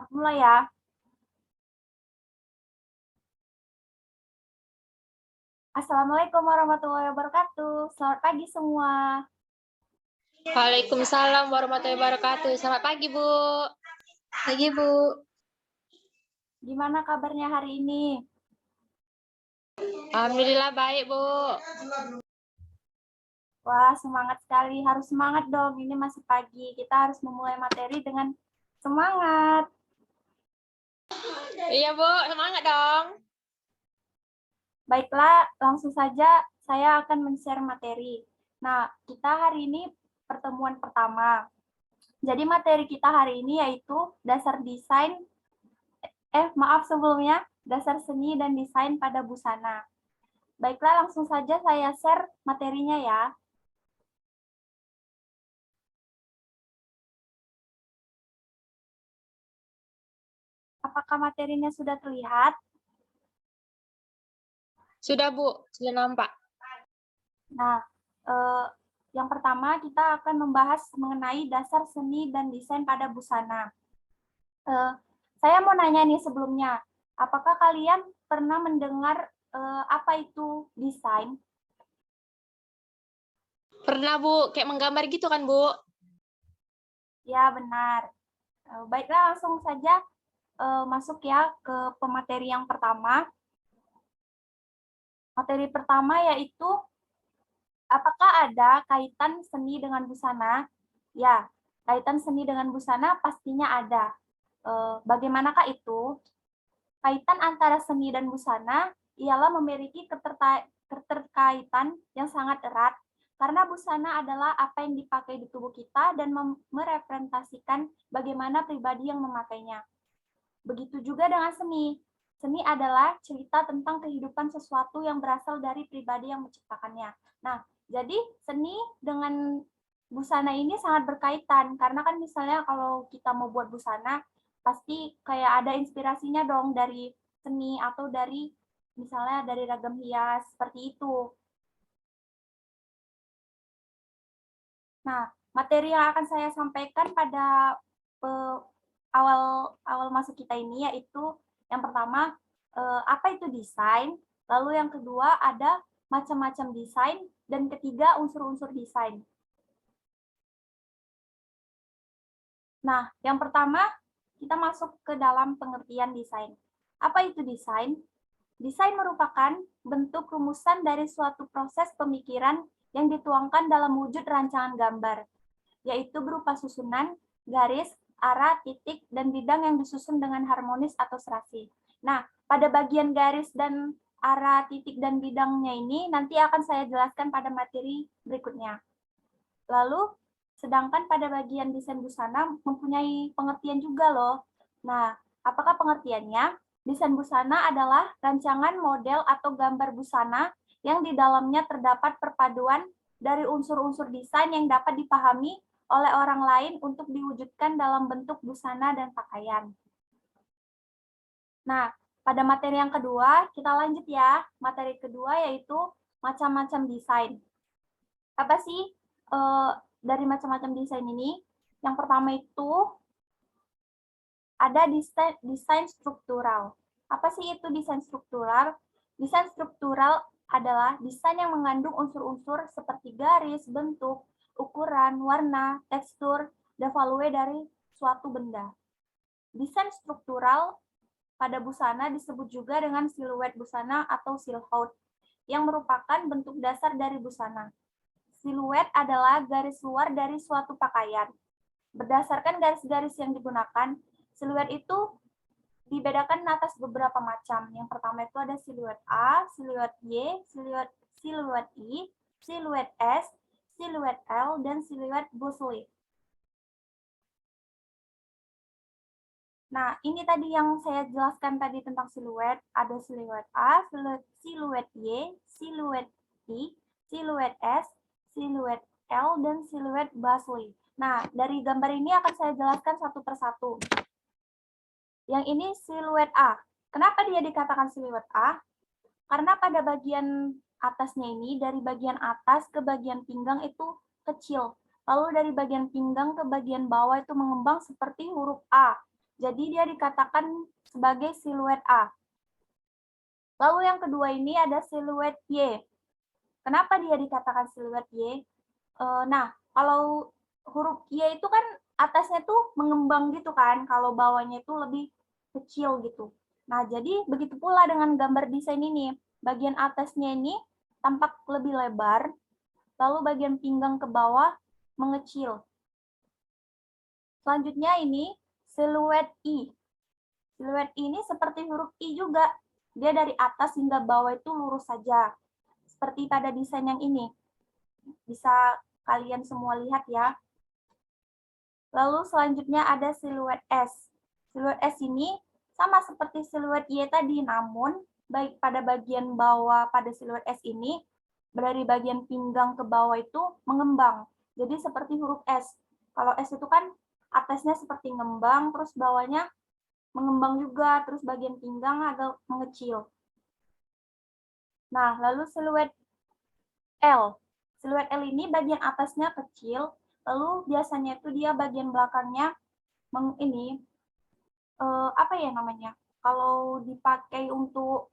Aku mulai ya. Assalamualaikum warahmatullahi wabarakatuh. Selamat pagi semua. Waalaikumsalam warahmatullahi wabarakatuh. Selamat pagi, Bu. Pagi, Bu. Gimana kabarnya hari ini? Alhamdulillah baik, Bu. Wah, semangat sekali. Harus semangat dong. Ini masih pagi. Kita harus memulai materi dengan semangat. Iya, Bu. Semangat dong. Baiklah, langsung saja saya akan men-share materi. Nah, kita hari ini pertemuan pertama. Jadi materi kita hari ini yaitu dasar desain, sebelumnya, dasar seni dan desain pada busana. Baiklah, langsung saja saya share materinya ya. Apakah materinya sudah terlihat? Sudah, Bu. Sudah nampak. Nah, yang pertama kita akan membahas mengenai dasar seni dan desain pada busana. Saya mau nanya nih sebelumnya, apakah kalian pernah mendengar apa itu desain? Pernah, Bu. Kayak menggambar gitu kan, Bu? Ya, benar. Baiklah, langsung saja masuk ya ke pemateri yang pertama. Materi pertama yaitu apakah ada kaitan seni dengan busana? Ya, kaitan seni dengan busana pastinya ada. Bagaimanakah itu? Kaitan antara seni dan busana ialah memiliki keterkaitan yang sangat erat karena busana adalah apa yang dipakai di tubuh kita dan merepresentasikan bagaimana pribadi yang memakainya. Begitu juga dengan seni. Seni adalah cerita tentang kehidupan sesuatu yang berasal dari pribadi yang menciptakannya. Nah, jadi seni dengan busana ini sangat berkaitan, karena kan misalnya kalau kita mau buat busana, pasti kayak ada inspirasinya dong dari seni atau dari misalnya dari ragam hias, seperti itu. Nah, materi yang akan saya sampaikan pada awal masuk kita ini yaitu yang pertama, apa itu desain, lalu yang kedua ada macam-macam desain, dan ketiga unsur-unsur desain. Nah, yang pertama kita masuk ke dalam pengertian desain. Apa itu desain? Desain merupakan bentuk rumusan dari suatu proses pemikiran yang dituangkan dalam wujud rancangan gambar, yaitu berupa susunan, garis, arah, titik, dan bidang yang disusun dengan harmonis atau serasi. Nah, pada bagian garis dan arah, titik, dan bidangnya ini nanti akan saya jelaskan pada materi berikutnya. Lalu, sedangkan pada bagian desain busana mempunyai pengertian juga loh. Nah, apakah pengertiannya? Desain busana adalah rancangan model atau gambar busana yang di dalamnya terdapat perpaduan dari unsur-unsur desain yang dapat dipahami oleh orang lain untuk diwujudkan dalam bentuk busana dan pakaian. Nah, pada materi yang kedua, kita lanjut ya. Materi kedua yaitu macam-macam desain. Apa sih dari macam-macam desain ini? Yang pertama itu ada desain struktural. Apa sih itu desain struktural? Desain struktural adalah desain yang mengandung unsur-unsur seperti garis, bentuk, ukuran, warna, tekstur, dan value dari suatu benda. Desain struktural pada busana disebut juga dengan siluet busana atau silhouette, yang merupakan bentuk dasar dari busana. Siluet adalah garis luar dari suatu pakaian. Berdasarkan garis-garis yang digunakan, siluet itu dibedakan atas beberapa macam. Yang pertama itu ada siluet A, siluet Y, siluet I, siluet S, siluet L, dan siluet Bousselet. Nah, ini tadi yang saya jelaskan tadi tentang siluet. Ada siluet A, siluet Y, siluet I, siluet S, siluet L, dan siluet Bousselet. Nah, dari gambar ini akan saya jelaskan satu persatu. Yang ini siluet A. Kenapa dia dikatakan siluet A? Karena pada bagian atasnya ini, dari bagian atas ke bagian pinggang itu kecil. Lalu dari bagian pinggang ke bagian bawah itu mengembang seperti huruf A. Jadi dia dikatakan sebagai siluet A. Lalu yang kedua ini ada siluet Y. Kenapa dia dikatakan siluet Y? Nah, kalau huruf Y itu kan atasnya tuh mengembang gitu kan, kalau bawahnya itu lebih kecil gitu. Nah, jadi begitu pula dengan gambar desain ini. Bagian atasnya ini tampak lebih lebar, lalu bagian pinggang ke bawah mengecil. Selanjutnya ini siluet I. Siluet I ini seperti huruf I juga. Dia dari atas hingga bawah itu lurus saja. Seperti pada desain yang ini. Bisa kalian semua lihat ya. Lalu selanjutnya ada siluet S. Siluet S ini sama seperti siluet Y tadi, namun baik pada bagian bawah pada siluet S ini, dari bagian pinggang ke bawah itu mengembang. Jadi seperti huruf S. Kalau S itu kan atasnya seperti ngembang, terus bawahnya mengembang juga, terus bagian pinggang agak mengecil. Nah, lalu siluet L. Siluet L ini bagian atasnya kecil, lalu biasanya itu dia bagian belakangnya apa ya namanya? Kalau dipakai untuk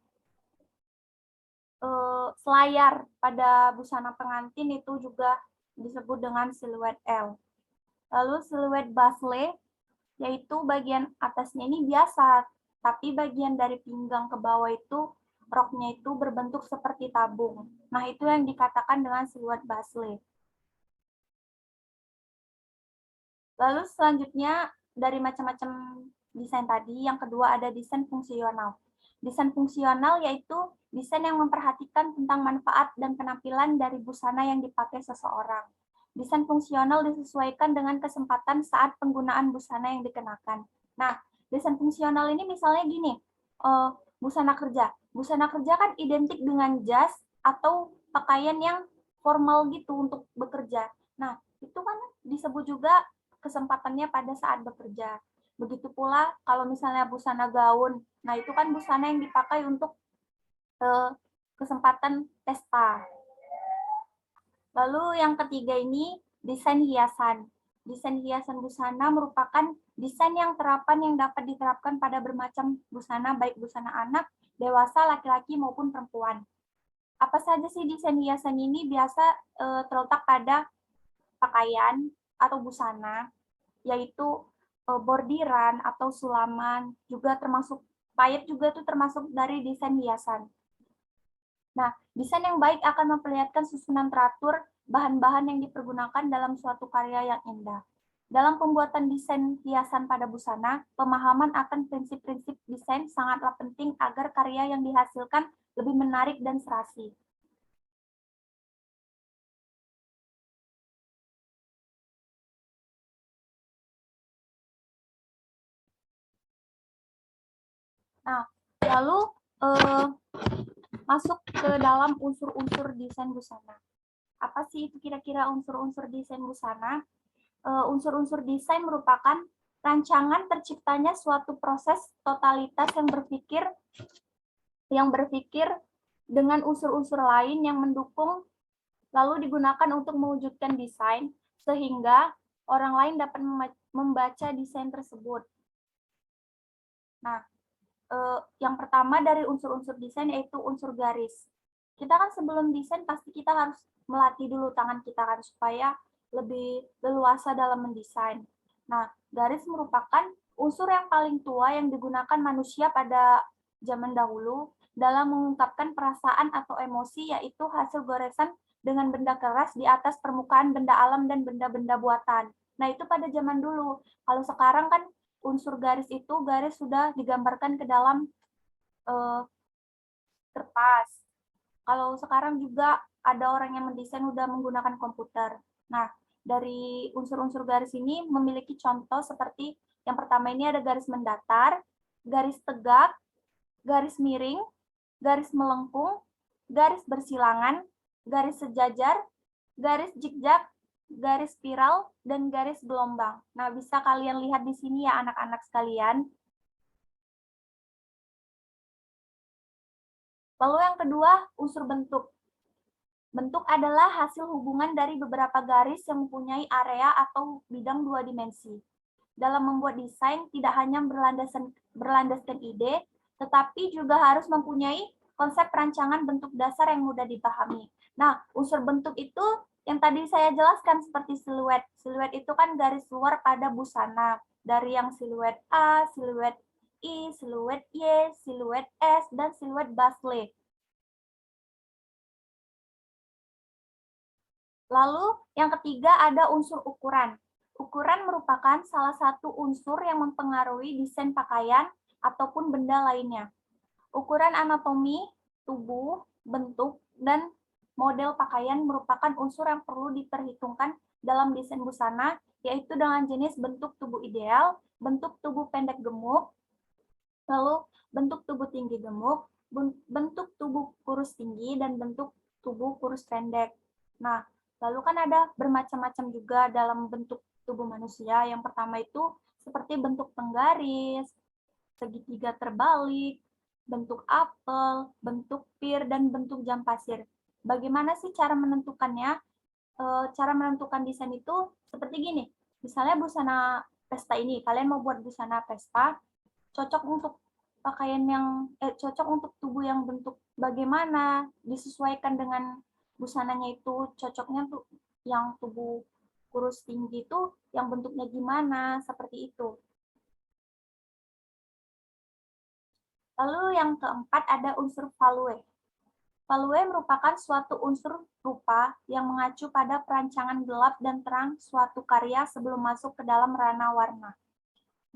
selayar pada busana pengantin itu juga disebut dengan siluet L. Lalu siluet basle, yaitu bagian atasnya ini biasa, tapi bagian dari pinggang ke bawah itu roknya itu berbentuk seperti tabung. Nah, itu yang dikatakan dengan siluet basle. Lalu selanjutnya dari macam-macam desain tadi, yang kedua ada desain fungsional. Desain fungsional yaitu desain yang memperhatikan tentang manfaat dan penampilan dari busana yang dipakai seseorang. Desain fungsional disesuaikan dengan kesempatan saat penggunaan busana yang dikenakan. Nah, desain fungsional ini misalnya gini, busana kerja. Busana kerja kan identik dengan jas atau pakaian yang formal gitu untuk bekerja. Nah, itu kan disebut juga kesempatannya pada saat bekerja. Begitu pula kalau misalnya busana gaun. Nah, itu kan busana yang dipakai untuk kesempatan pesta. Lalu yang ketiga ini desain hiasan. Desain hiasan busana merupakan desain yang dapat diterapkan pada bermacam busana, baik busana anak, dewasa, laki-laki maupun perempuan. Apa saja sih desain hiasan ini? Biasa terletak pada pakaian atau busana, yaitu bordiran atau sulaman, juga termasuk payet juga itu termasuk dari desain hiasan. Nah, desain yang baik akan memperlihatkan susunan teratur bahan-bahan yang dipergunakan dalam suatu karya yang indah. Dalam pembuatan desain hiasan pada busana, pemahaman akan prinsip-prinsip desain sangatlah penting agar karya yang dihasilkan lebih menarik dan serasi. Nah, lalu masuk ke dalam unsur-unsur desain busana. Apa sih itu kira-kira unsur-unsur desain busana? Unsur-unsur desain merupakan rancangan terciptanya suatu proses totalitas yang berpikir dengan unsur-unsur lain yang mendukung lalu digunakan untuk mewujudkan desain sehingga orang lain dapat membaca desain tersebut. Nah, yang pertama dari unsur-unsur desain yaitu unsur garis. Kita kan sebelum desain pasti kita harus melatih dulu tangan kita kan supaya lebih leluasa dalam mendesain. Nah, garis merupakan unsur yang paling tua yang digunakan manusia pada zaman dahulu dalam mengungkapkan perasaan atau emosi, yaitu hasil goresan dengan benda keras di atas permukaan benda alam dan benda-benda buatan. Nah, itu pada zaman dulu. Kalau sekarang kan unsur garis itu garis sudah digambarkan ke dalam kertas. Kalau sekarang juga ada orang yang mendesain sudah menggunakan komputer. Nah, dari unsur-unsur garis ini memiliki contoh seperti yang pertama ini ada garis mendatar, garis tegak, garis miring, garis melengkung, garis bersilangan, garis sejajar, garis zigzag, garis spiral, dan garis gelombang. Nah, bisa kalian lihat di sini ya anak-anak sekalian. Lalu yang kedua, unsur bentuk. Bentuk adalah hasil hubungan dari beberapa garis yang mempunyai area atau bidang dua dimensi. dalam membuat desain tidak hanya berlandaskan ide, tetapi juga harus mempunyai konsep perancangan bentuk dasar yang mudah dipahami. Nah, unsur bentuk itu yang tadi saya jelaskan seperti siluet. Siluet itu kan garis luar pada busana. Dari yang siluet A, siluet I, siluet Y, siluet S, dan siluet Basley. Lalu yang ketiga ada unsur ukuran. Ukuran merupakan salah satu unsur yang mempengaruhi desain pakaian ataupun benda lainnya. Ukuran anatomi, tubuh, bentuk, dan model pakaian merupakan unsur yang perlu diperhitungkan dalam desain busana, yaitu dengan jenis bentuk tubuh ideal, bentuk tubuh pendek gemuk, lalu bentuk tubuh tinggi gemuk, bentuk tubuh kurus tinggi, dan bentuk tubuh kurus pendek. Nah, lalu kan ada bermacam-macam juga dalam bentuk tubuh manusia. Yang pertama itu seperti bentuk penggaris, segitiga terbalik, bentuk apel, bentuk pir, dan bentuk jam pasir. Bagaimana sih cara menentukannya? Cara menentukan desain itu seperti gini. Misalnya busana pesta ini, kalian mau buat busana pesta, cocok untuk pakaian yang cocok untuk tubuh yang bentuk bagaimana, disesuaikan dengan busananya itu, cocoknya tuh yang tubuh kurus tinggi itu yang bentuknya gimana, seperti itu. Lalu yang keempat ada unsur value. Value merupakan suatu unsur rupa yang mengacu pada perancangan gelap dan terang suatu karya sebelum masuk ke dalam ranah warna.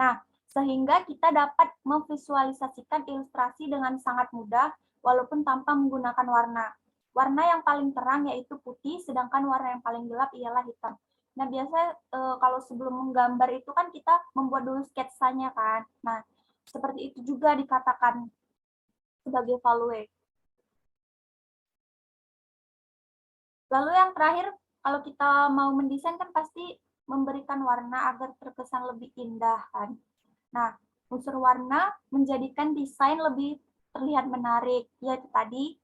Nah, sehingga kita dapat memvisualisasikan ilustrasi dengan sangat mudah walaupun tanpa menggunakan warna. Warna yang paling terang yaitu putih, sedangkan warna yang paling gelap ialah hitam. Nah, biasanya kalau sebelum menggambar itu kan kita membuat dulu sketsanya kan. Nah, seperti itu juga dikatakan sebagai value. Lalu yang terakhir, kalau kita mau mendesain kan pasti memberikan warna agar terkesan lebih indah kan. Nah, unsur warna menjadikan desain lebih terlihat menarik. Yaitu tadi,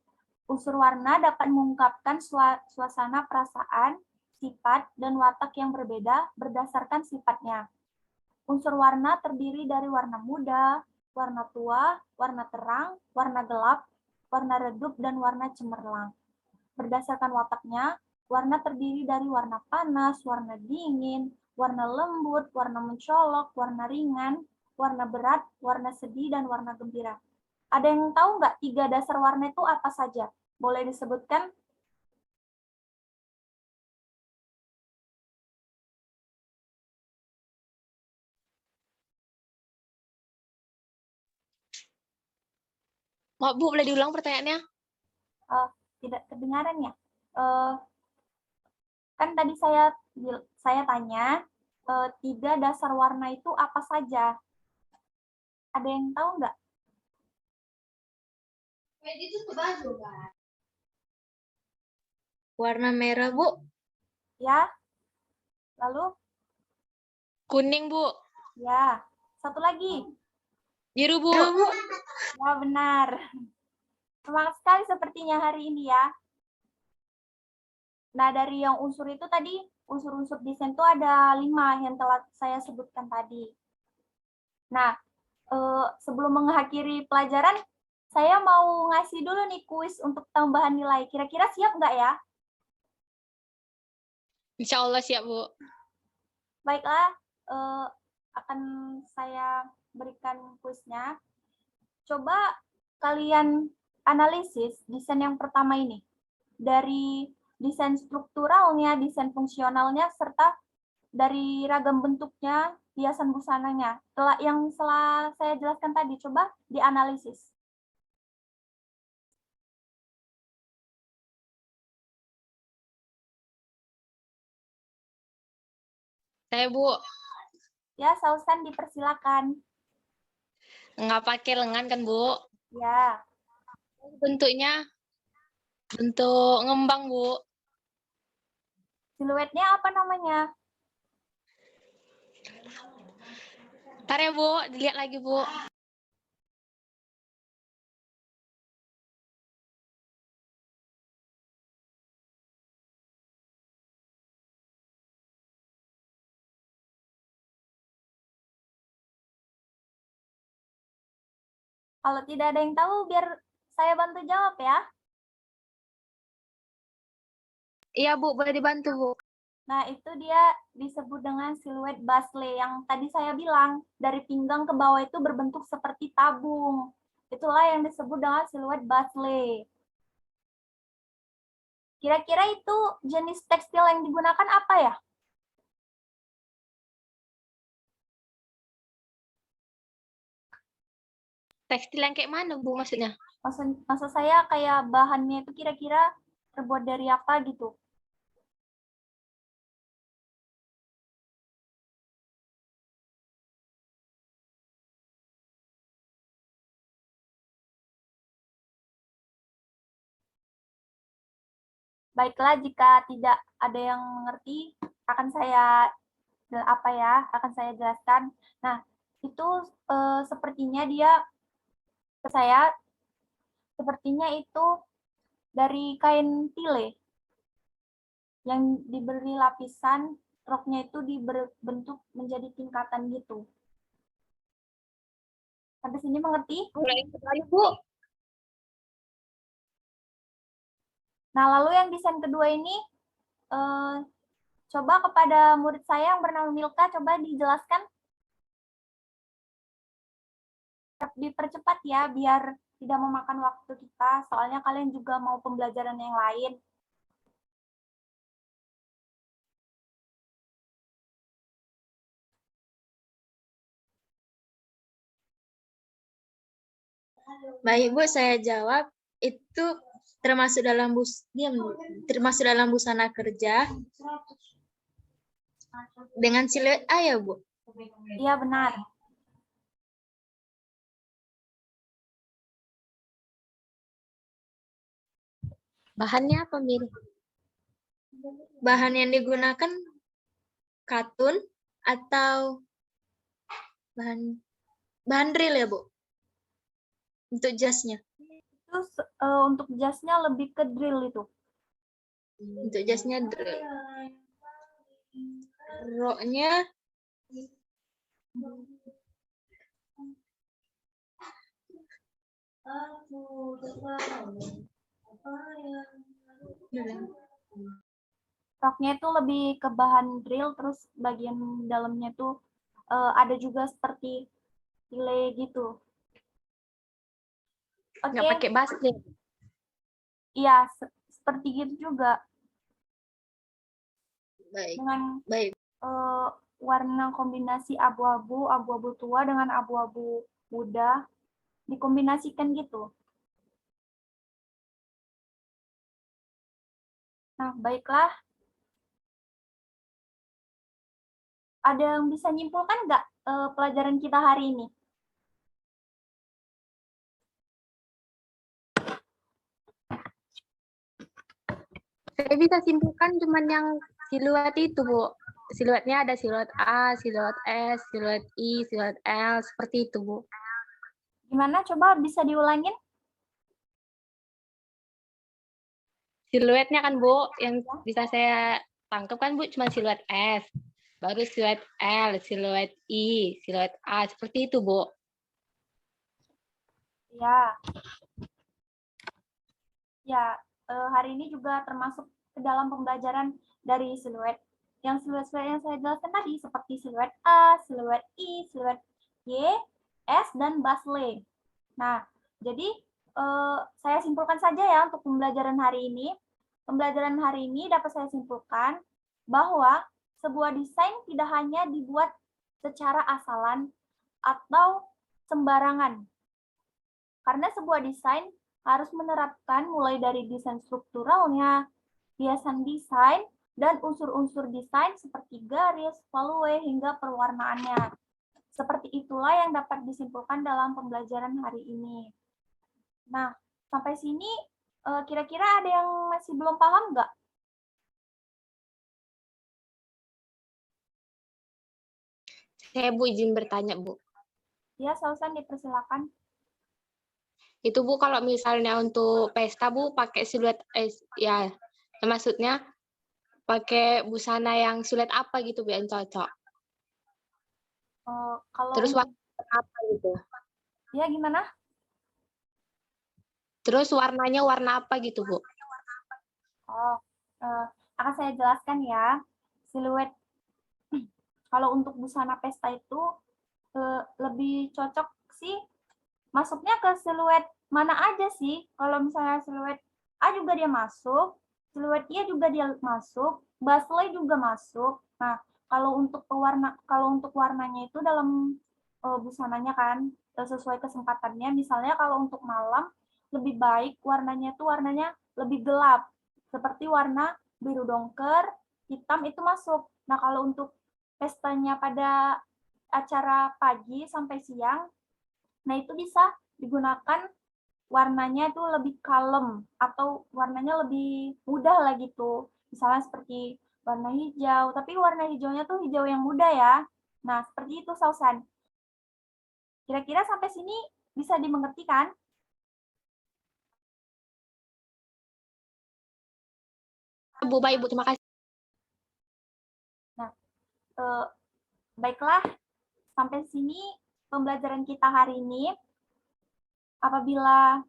unsur warna dapat mengungkapkan suasana perasaan, sifat, dan watak yang berbeda berdasarkan sifatnya. Unsur warna terdiri dari warna muda, warna tua, warna terang, warna gelap, warna redup, dan warna cemerlang. Berdasarkan wataknya, warna terdiri dari warna panas, warna dingin, warna lembut, warna mencolok, warna ringan, warna berat, warna sedih, dan warna gembira. Ada yang tahu nggak 3 dasar warna itu apa saja? Boleh disebutkan? Maaf Bu, boleh diulang pertanyaannya? Tidak kedengaran ya? Kan tadi saya tanya, 3 dasar warna itu apa saja? Ada yang tahu nggak? Warna merah, Bu. Ya, lalu? Kuning Bu. Ya, satu lagi. Biru Bu. Ya, benar. Semangat sekali sepertinya hari ini ya. Nah, dari yang unsur itu tadi, unsur-unsur desain itu ada 5 yang telah saya sebutkan tadi. Nah, sebelum mengakhiri pelajaran, saya mau ngasih dulu nih kuis untuk tambahan nilai. Kira-kira siap nggak ya? Insya Allah siap Bu. Baiklah, akan saya berikan kuisnya. Coba kalian analisis desain yang pertama ini. Dari desain strukturalnya, desain fungsionalnya, serta dari ragam bentuknya, hiasan busananya. Setelah saya jelaskan tadi, coba dianalisis. Saya Bu, Ya, Sausan dipersilakan. nggak pakai lengan kan Bu? Ya, Bentuknya bentuk ngembang Bu. siluetnya apa namanya? Ntar ya Bu, dilihat lagi Bu. Kalau tidak ada yang tahu, biar saya bantu jawab ya. Iya, Bu. Boleh dibantu, Bu. Nah, itu dia disebut dengan siluet basle yang tadi saya bilang, dari pinggang ke bawah itu berbentuk seperti tabung. Itulah yang disebut dengan siluet basle. Kira-kira itu jenis tekstil yang digunakan apa ya? Tekstil yang kayak mana, Bu, maksudnya? Maksud saya kayak bahannya itu kira-kira terbuat dari apa gitu? Baiklah, jika tidak ada yang mengerti, akan saya jelaskan. Nah, itu sepertinya itu dari kain tile yang diberi lapisan, roknya itu dibentuk menjadi tingkatan gitu. Sampai sini mengerti? Boleh ikut lagi, Bu. Nah, lalu yang desain kedua ini, coba kepada murid saya yang bernama Milka, coba dijelaskan. Dipercepat ya, biar tidak memakan waktu kita, soalnya kalian juga mau pembelajaran yang lain. Baik, Bu, saya jawab. Itu termasuk dalam termasuk dalam busana kerja dengan siluet A ya, Bu? Iya, benar. Bahannya apa, Mir? Bahan yang digunakan katun atau bahan drill ya, Bu? Untuk jasnya. Terus untuk jasnya lebih ke drill itu. Untuk jasnya drill. Roknya Roknya itu lebih ke bahan drill, terus bagian dalamnya tuh ada juga seperti tile gitu. Nggak Oke, pakai basle. iya seperti gitu juga baik. dengan Baik. warna kombinasi abu-abu tua dengan abu-abu muda dikombinasikan gitu. Nah, baiklah. Ada yang bisa nyimpulkan nggak pelajaran kita hari ini? Saya bisa simpulkan cuman yang siluet itu, Bu. Siluetnya ada siluet A, siluet S, siluet I, siluet L, seperti itu, Bu. Gimana? Coba bisa diulangin? Siluetnya kan, Bu, yang bisa saya tangkap kan, Bu, cuma siluet S. Baru siluet L, siluet I, siluet A, seperti itu, Bu. Ya. Ya, hari ini juga termasuk ke dalam pembelajaran dari siluet. Yang siluet-siluet yang saya jelaskan tadi, seperti siluet A, siluet I, siluet Y, S, dan basle. Nah, jadi saya simpulkan saja ya untuk pembelajaran hari ini. Pembelajaran hari ini dapat saya simpulkan bahwa sebuah desain tidak hanya dibuat secara asalan atau sembarangan. Karena sebuah desain harus menerapkan mulai dari desain strukturalnya, hiasan desain, dan unsur-unsur desain seperti garis, value, hingga perwarnaannya. Seperti itulah yang dapat disimpulkan dalam pembelajaran hari ini. Nah, sampai sini kira-kira ada yang masih belum paham nggak? Saya, Bu, izin bertanya, Bu. Ya, Sausan dipersilakan. Itu, Bu, kalau misalnya untuk pesta, Bu, pakai siluet S, ya, maksudnya pakai busana yang siluet apa gitu, Bu, yang cocok. Kalau Terus untuk, warna apa gitu. ya gimana? Terus warnanya warna apa gitu, Bu? Oh, akan saya jelaskan ya. Siluet kalau untuk busana pesta itu lebih cocok sih masuknya ke siluet mana aja sih. Kalau misalnya siluet A juga dia masuk, siluet I juga dia masuk, basley juga masuk. Nah, kalau untuk warnanya itu dalam busananya kan sesuai kesempatannya. Misalnya kalau untuk malam lebih baik warnanya itu warnanya lebih gelap. Seperti warna biru dongker, hitam itu masuk. Nah, kalau untuk pestanya pada acara pagi sampai siang, nah itu bisa digunakan warnanya itu lebih kalem atau warnanya lebih mudah lah gitu. Misalnya seperti warna hijau, tapi warna hijaunya tuh hijau yang muda ya. Nah, seperti itu Sausan. Kira-kira sampai sini bisa dimengerti kan? Bu, baik Bu, terima kasih. Baiklah, sampai sini pembelajaran kita hari ini. Baiklah,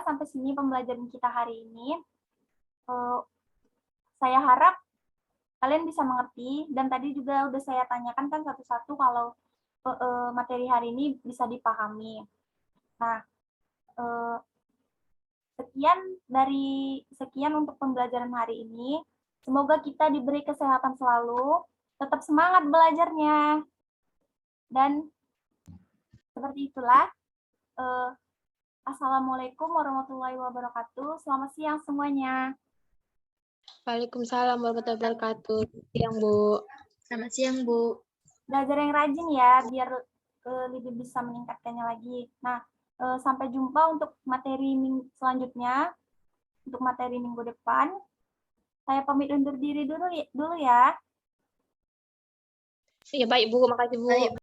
sampai sini pembelajaran kita hari ini. Saya harap kalian bisa mengerti, dan tadi juga udah saya tanyakan kan satu-satu kalau materi hari ini bisa dipahami. Nah, sekian untuk pembelajaran hari ini. Semoga kita diberi kesehatan selalu, tetap semangat belajarnya. Dan seperti itulah. Assalamualaikum warahmatullahi wabarakatuh. Selamat siang semuanya. Waalaikumsalam warahmatullahi wabarakatuh. Siang, Bu. Selamat siang, Bu. Belajar yang rajin ya, biar lebih bisa meningkatkannya lagi. Nah, sampai jumpa untuk materi selanjutnya, untuk materi minggu depan. Saya pamit undur diri dulu ya. Ya, baik, Bu. Makasih, Bu. Baik.